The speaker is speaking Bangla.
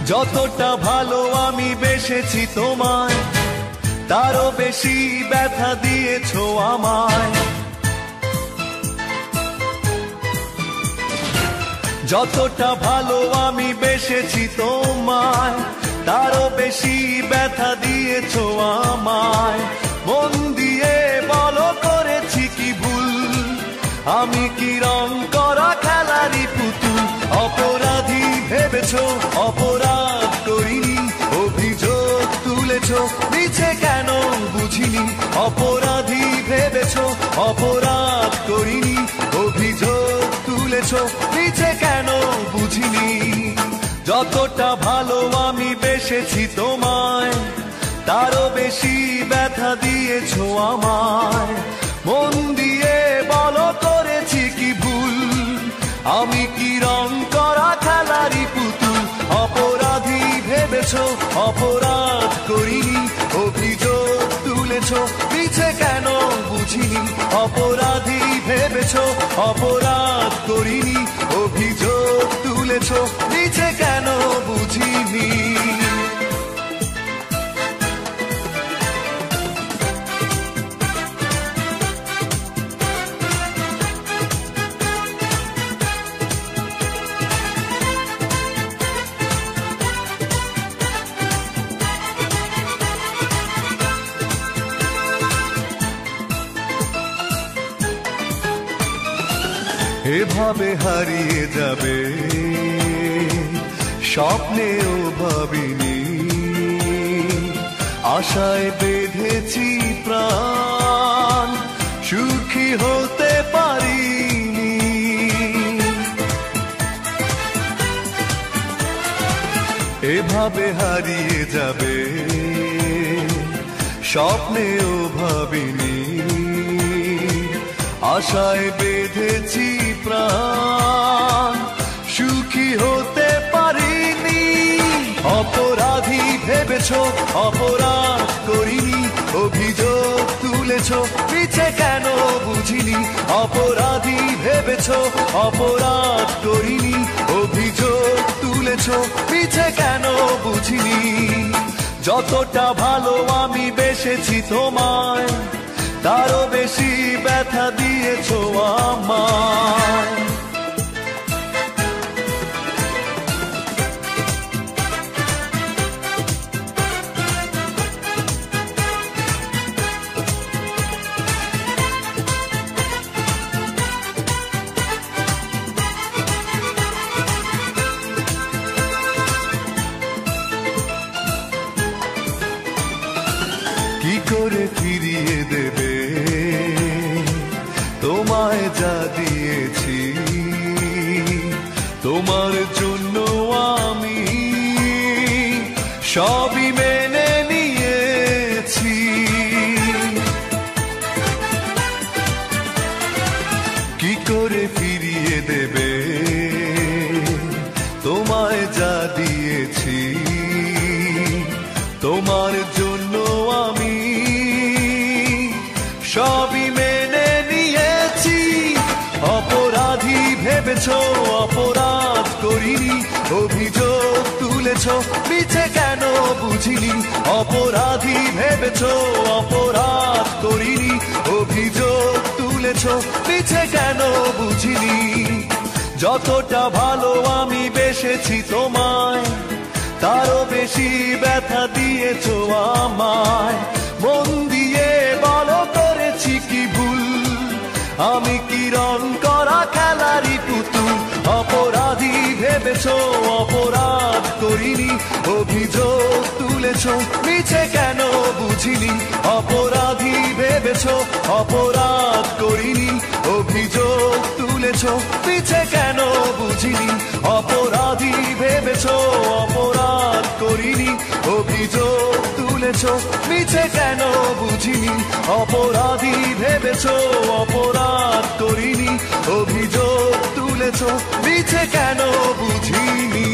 যতটা ভালো আমি বেসেছি তোমায়, তারও বেশি ব্যথা দিয়েছো আমায়। যতটা ভালো আমি বেসেছি তোমায়, তারও বেশি ব্যথা দিয়েছো আমায়। মন দিয়ে বলো করেছি কি ভুল, আমি কি রং করা খেলারই পুতুল? অপরাধী ভেবেছো, অপরাধ করিনি, অভিযোগ তুলেছো মিছে কেন বুঝিনি। অপরাধী ভেবেছো, অপরাধ করিনি, অভিযোগ তুলেছো মিছে কেন বুঝিনি। যতটা ভালো আমি বেসেছি তোমায়, তারও বেশি ব্যথা দিয়েছো আমায়। মন দিয়ে বলো করেছি কি ভুল, আমি কি রং করা খেলারই পুতুল? অপরাধী ভেবেছো, অপরাধ করিনি, অভিযোগ তুলেছো মিছে কেন বুঝিনি। অপরাধী ভেবেছো, অপরাধ করিনি, অভিযোগ তুলেছো মিছে কেন বুঝিনি। এভাবে হারিয়ে যাবে স্বপ্নেও ভাবিনি, আশায় বেঁধেছি প্রাণ, সুখী হতে পারিনি। এভাবে হারিয়ে যাবে স্বপ্নেও ভাবিনি, আশায় বেঁধেছি প্রাণ, সুখী হতে পারিনি। অপরাধী ভেবেছো, অপরাধ করিনি, অভিযোগ তুলেছো মিছে কেন বুঝিনি। অপরাধী ভেবেছো, অপরাধ করিনি, অভিযোগ তুলেছো মিছে কেন বুঝিনি। যতটা ভালো আমি বেসেছি তোমায়, তারও বেশি ব্যথা দিয়েছো আমায়। কি করে ফিরিয়ে দেবে তোমায় যা দিয়েছি? তোমার জন্য আমি সবই মেনে নিয়েছি। কি করে ফিরিয়ে দেবে তোমায় যা দিয়েছি? তোমার জন্য আমি সবই মেনে নিয়েছি। অপরাধী ভেবেছো, অপরাধ করিনি, অভিযোগ তুলেছো মিছে কেন বুঝিনি। অপরাধী ভেবেছো, অপরাধ করিনি, অভিযোগ তুলেছো মিছে কেন বুঝিনি। যতটা ভালো আমি বেসেছি তোমায়, তারও বেশি ব্যথা দিয়েছো আমায়। মন দিয়ে বলো করেছি কি ভুল, আমি কি রং করা খেলারই পুতুল? অপরাধী ভেবেছো, অপরাধ করিনি, অভিযোগ তুলেছো মিছে কেন বুঝিনি। অপরাধী ভেবেছো, অপরাধ করিনি, অভিযোগ তুলেছো মিছে কেন বুঝিনি। অপরাধী ভেবেছো, অপরাধ করিনি, অভিযোগ তুলেছো মিছে কেন বুঝিনি। অপরাধী ভেবেছো, অপরাধ করিনি, অভিযোগ তুলেছো মিছে কেন বুঝিনি।